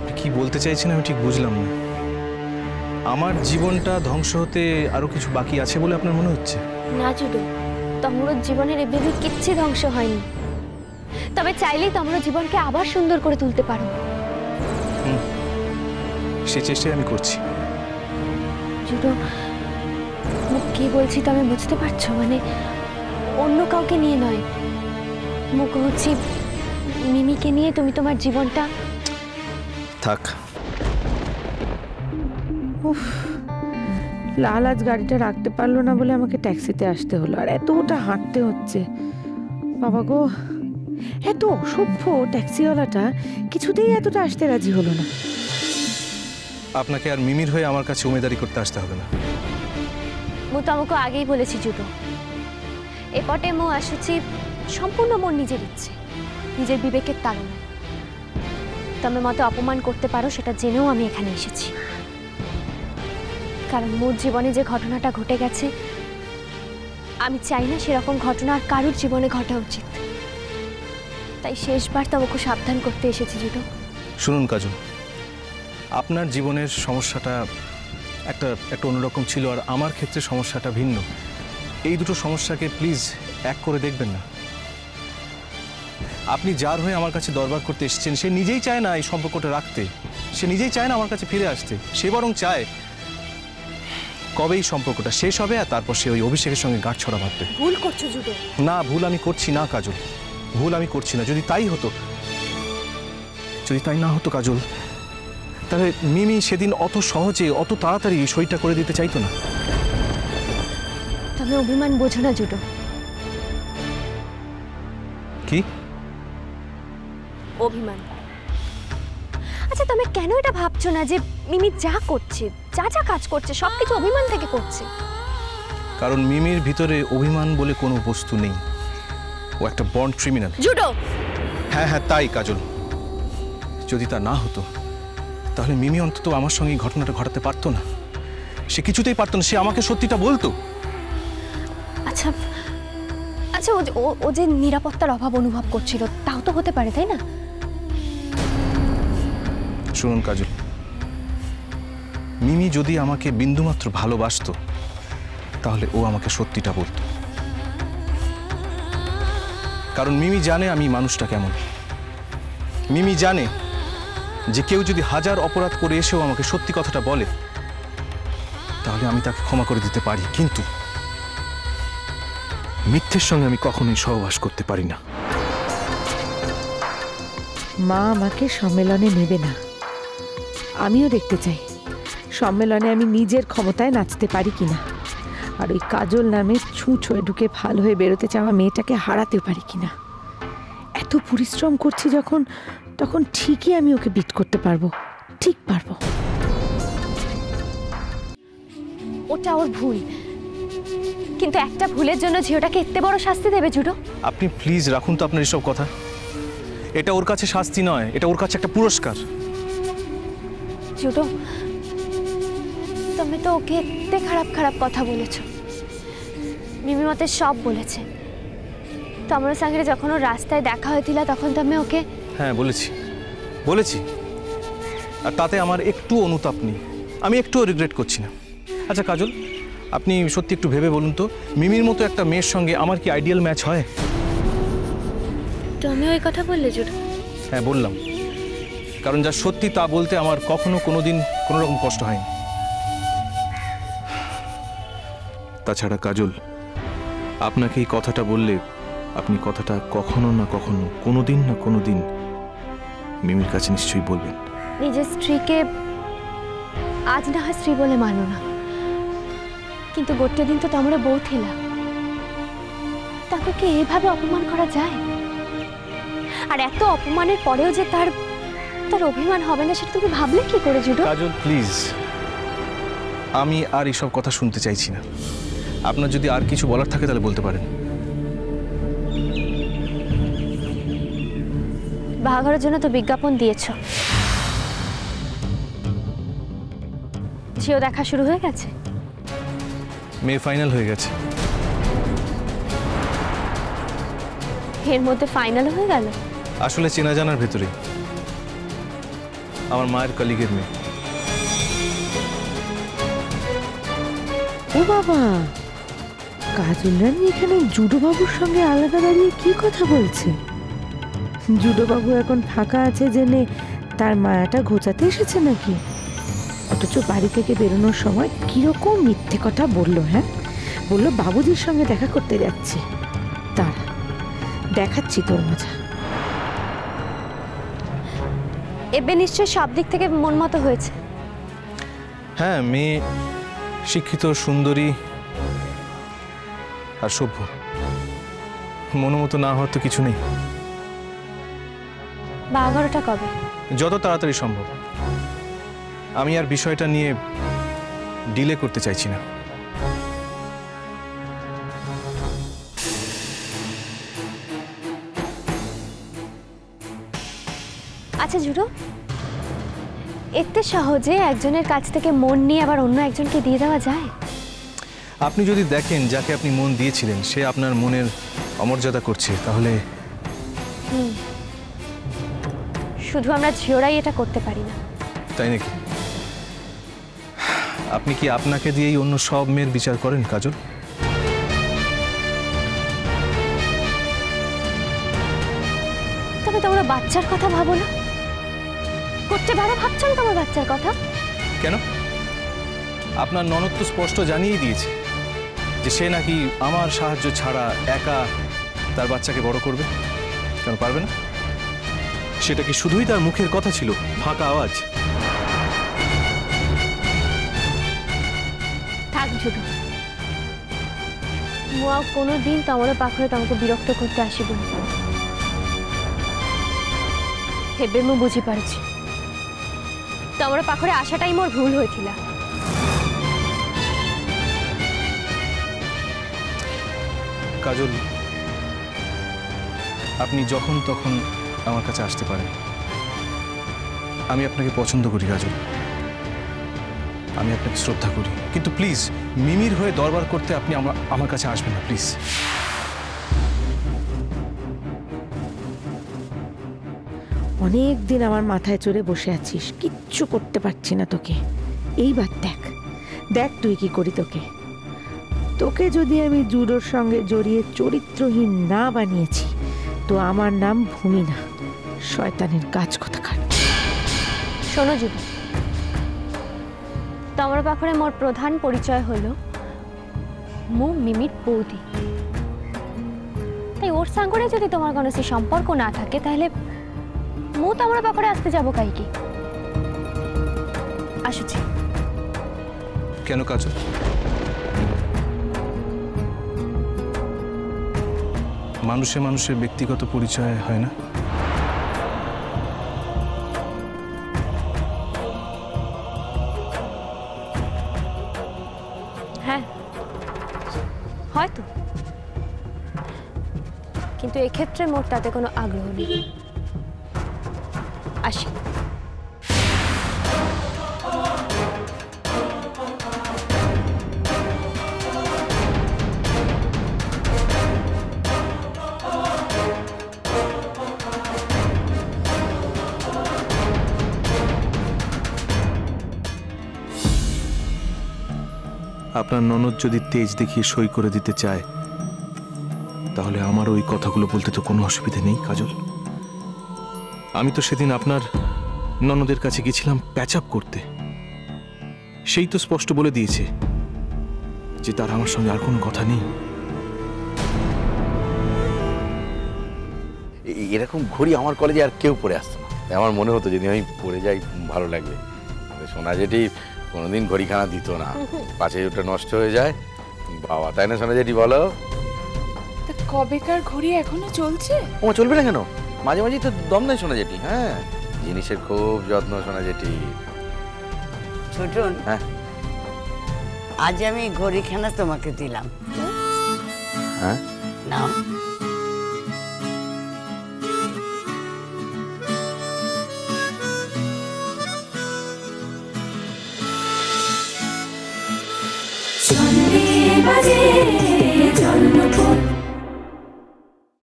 আপনি কি বলতে চাইছেন আমি ঠিক বুঝলাম না। আমার জীবনটা ধ্বংস হতে আরো কিছু বাকি আছে বলে আপনার মনে হচ্ছে? না জুডো, তমরোর জীবনের এভাবে কিচ্ছু ধ্বংস হয়নি। তবে চাইলেই তোমরা জীবনকে আবার সুন্দর করে তুলতে পারো। সে চেষ্টাই আমি করছি। জুডো, মুখ কি বলছি তুমি বুঝতে পারছো? মানে অন্য কাউকে নিয়ে নয়, মুখ হচ্ছে মিমিকে নিয়ে তুমি তোমার জীবনটা। থাক। উফ, লাল আজ গাড়িটা রাখতে পারলো না বলে আমাকে ট্যাক্সিতে আসতে হলো, আর এতটা হাঁটতে হচ্ছে। বাবা গো, এত অসভ্য ট্যাক্সিওয়ালাটা, কিছুতেই এতটা আসতে রাজি হলো না। আপনাকে আর মিমির হয়ে আমার কাছে উমেদারি করতে আসতে হবে না। মু তোমাকে আগেই বলেছি জুডো, এপটে মু আসুছি সম্পূর্ণ মোর নিজের ইচ্ছে, নিজের বিবেকের তাড়নায়। তুমি মতো অপমান করতে পারো সেটা জেনেও আমি এখানে এসেছি। কারণ মোর জীবনে যে ঘটনাটা ঘটে গেছে, আমি চাই না সেরকম ঘটনা আর কারোর জীবনে ঘটা উচিত। তাই শেষবার তোমাকে সাবধান করতে এসেছি জুডো। শুনুন কাজল, আপনার জীবনের সমস্যাটা একটা অন্যরকম ছিল, আর আমার ক্ষেত্রে সমস্যাটা ভিন্ন। এই দুটো সমস্যাকে প্লিজ এক করে দেখবেন না। আপনি যার হয়ে আমার কাছে দরবার করতে এসেছেন, সে নিজেই চায় না এই সম্পর্কটা রাখতে, সে নিজেই চায় না আমার কাছে ফিরে আসতে। সে বরং চায় কবে এই সম্পর্কটা শেষ হবে আর তারপর সে ওই অভিষেকের সঙ্গে গাঁটছড়া বাঁধবে। ভুল করছো জুডো। না, ভুল আমি করছি না কাজল, ভুল আমি করছি না। যদি তাই হতো, যদি তাই না হতো কাজল, তাহলে মিমি সেদিন অত সহজে অত তাড়াতাড়ি সইটা করে দিতে চাইতো না। তুমি অভিমান বোঝো না জুডো। কি অভিমান? আচ্ছা, তুমি কেন এটা ভাবছো না যে মিমি যা করছে, যা যা কাজ করছে সবকিছু অভিমান থেকে করছে? কারণ মিমির ভিতরে অভিমান বলে কোনো বস্তু নেই। ও একটা বর্ন ক্রিমিনাল। জুডো। হ্যাঁ হ্যাঁ, তাই কাজল। যদি তা না হতো তাহলে মিমি অন্তত আমার সঙ্গে এই ঘটনাটা ঘটাতে পারতো না। সে কিছুতেই পারতো না, সে আমাকে সত্যিটা বলতো। আচ্ছা আচ্ছা, ও যে নিরাপত্তার অভাব অনুভব করছিল, তাও তো হতে পারে, তাই না? শুনুন কাজল, মিমি যদি আমাকে বিন্দুমাত্র ভালোবাসতো তাহলে ও আমাকে সত্যিটা বলতো। কারণ মিমি জানে আমি মানুষটা কেমন। মিমি জানে যে কেউ যদি হাজার অপরাধ করে এসেও আমাকে সত্যি কথাটা বলে তাহলে আমি তাকে ক্ষমা করে দিতে পারি, কিন্তু মিথ্যের সঙ্গে আমি কখনোই সহবাস করতে পারি না। মা আমাকে সম্মেলনে নেবে না, আমিও দেখতে চাই সম্মেলনে আমি নিজের ক্ষমতায় নাচতে পারি কিনা, আর ওই কাজল নামে ছুঁচ হয়ে ঢুকে ভালো হয়ে বেরোতে চাওয়া মেয়েটাকে হারাতে পারি কিনা। এত পরিশ্রম করছি যখন, তখন ঠিকই আমি ওকে বিট করতে পারবো, ঠিক পারবো। ওটা ওর ভুল, কিন্তু একটা ভুলের জন্য ঝিওটাকে এত বড় শাস্তি দেবে জুডো? আপনি প্লিজ রাখুন তো আপনার এসব কথা। এটা ওর কাছে শাস্তি নয়, এটা ওর কাছে একটা পুরস্কার। জুডো, তুমি তো ওকে এত খারাপ খারাপ কথা বলেছো। মিমি মতে সব বলেছে। তোমার সঙ্গে যখন ওর রাস্তায় দেখা হয়েছিল তখন তুমি ওকে। হ্যাঁ বলেছি, আর তাতে আমার একটু অনুতাপ নেই, আমি একটুও রিগ্রেট করছি না। আচ্ছা কাজল, আপনি সত্যি একটু ভেবে বলুন তো, মিমির মতো একটা মেয়ের সঙ্গে আমার কি আইডিয়াল ম্যাচ হয়? তুমি ওই কথা বললে জুডো? হ্যাঁ বললাম, কারণ যা সত্যি তা বলতে আমার কখনো কোনোদিন কোনো রকম কষ্ট হয়নি। তাছাড়া কাজল, আপনাকে এই কথাটা বললে আপনি কথাটা কখনো না কখনো, কোনোদিন না কোনোদিন মিমির কাছে নিশ্চয়ই বলবেন। নিজের স্ত্রীকে আজ না হয় স্ত্রী বলে মানো না, কিন্তু গোটে দিন তো তোমরা বউ থিলা, তাকে কি এইভাবে অপমান করা যায়? আর এত অপমানের পরেও যে তার অভিমান হবে না, সেটা তুমি ভাবলে কি করে জুডো? কাজল প্লিজ, আমি আর এসব কথা শুনতে চাইছি না। আপনার যদি আর কিছু বলার থাকে তাহলে বলতে পারেন। বাহাঘরের জন্য তো বিজ্ঞাপন দিয়েছো, ঝিও দেখা শুরু হয়ে গেছে? মেয়ে ফাইনাল হয়ে গেছে। এর মধ্যে ফাইনাল হয়ে গেল? আসলে চেনা জানার ভেতরেই। আমার মায়ের কলিগের মেয়ে। ও বাবা, কাজল রানী এখানে জুডো বাবুর সঙ্গে আলাদা দাঁড়িয়ে কি কথা বলছে? জুডো বাবু এখন ফাঁকা আছে জেনে তার মায়াটা ঘোচাতে এসেছে নাকি? অথচ বাড়ি থেকে বেরোনোর সময় কিরকম মিথ্যে কথা বললো। হ্যাঁ, বললো বাবুজির সঙ্গে দেখা করতে যাচ্ছি। তারা দেখাচ্ছি তোর মজা। এবে নিশ্চয় সব দিক থেকে মন মতো হয়েছে। হ্যাঁ, মেয়ে শিক্ষিত, সুন্দরী আর সভ্য। মনোমতো না হওয়ার তো কিছু নেই। বাহাঘরটা কবে? যত তাড়াতাড়ি সম্ভব। আমি আর বিষয়টা নিয়ে ডিলে করতে চাইছি না। আচ্ছা জুডো, এতে সহজে একজনের কাছ থেকে মন নিয়ে আবার অন্য একজনকে দিয়ে দেওয়া যায়? আপনি যদি দেখেন যাকে আপনি মন দিয়েছিলেন সে আপনার মনের অমর্যাদা করছে, তাহলে শুধু আমরা ঝিওরাই এটা করতে পারি না। তাই নাকি? আপনি কি আপনাকে দিয়েই অন্য সব মেয়ের বিচার করেন কাজল? তবে তোমরা বাচ্চার কথা ভাবো না? করতে পারো ভাবছো না তোমার বাচ্চার কথা? কেন? আপনার ননদ তো স্পষ্ট জানিয়ে দিয়েছে যে সে নাকি আমার সাহায্য ছাড়া একা তার বাচ্চাকে বড় করবে। কেন পারবে না? সেটা কি শুধুই তার মুখের কথা ছিল, ফাঁকা আওয়াজ? থাক ঝুটু, মু আর কোনোদিন তোমার পাখরে তোমাকে বিরক্ত করতে আসিব না। হেবে মু বুঝি পারছি তোমার পাখরে আসাটাই মোর ভুল হয়েছিল। কাজল, আপনি যখন তখন আমার কাছে আসতে পারেন। আমি আপনাকে পছন্দ করি কাজল, আমি আপনাকে শ্রদ্ধা করি, কিন্তু প্লিজ মিমির হয়ে দরবার করতে আপনি আমার কাছে আসবেন না প্লিজ। অনেক দিন আমার মাথায় চড়ে বসে আছিস, কিচ্ছু করতে পারছি না তোকে। এইবার দেখ দেখ তুই কি করি তোকে। তোকে যদি আমি জুডোর সঙ্গে জড়িয়ে চরিত্রহীন না বানিয়েছি তো আমার নাম ভূমি না, শয়তানের কাজ কোথাকার। শোনো জুডো, তোমার পাখরে মোর প্রধান পরিচয় হলো মু মিমির বৌদি। তাই ওর সঙ্গে যদি তোমার কোনো সম্পর্ক না থাকে তাহলে মু তোমার পাখরে আসতে যাবো কাইকি? আসুছি। কেন কাজল? মানুষে মানুষের ব্যক্তিগত পরিচয় হয় না? হ্যাঁ হয়তো, কিন্তু এক্ষেত্রে মোর তাতে কোনো আগ্রহ নেই। আসি। আপনার ননদ যদি তেজ দেখিয়ে সই করে দিতে চায় তাহলে আমার ওই কথাগুলো বলতে তো কোনো অসুবিধা নেই কাজল। আমি তো সেদিন আপনার ননদের কাছে গেছিলাম প্যাচ আপ করতে, সেই তো স্পষ্ট বলে দিয়েছে যে তার আমার সঙ্গে আর কোনো কথা নেই। এরকম ঘড়ি আমার কলেজে আর কেউ পরে আসতো না। আমার মনে হতো যদি আমি পরে যাই ভালো লাগবে। সোনা জেঠি কোনোদিন ঘড়িখানা দিত না, পাশে ওটা নষ্ট হয়ে যায় বাবা, তাই না সোনা জেঠি বলো? কবেকার ঘড়ি এখনো চলছে? ও চলবে না কেন, মাঝে মাঝে তো দম নেই সোনা জেঠি। হ্যাঁ, জিনিসের খুব যত্ন সোনা জেঠি। ছোটন, হ্যাঁ আজ আমি ঘড়িখানা তোমাকে দিলাম। হ্যাঁ নাও। বাজে জন্মপথ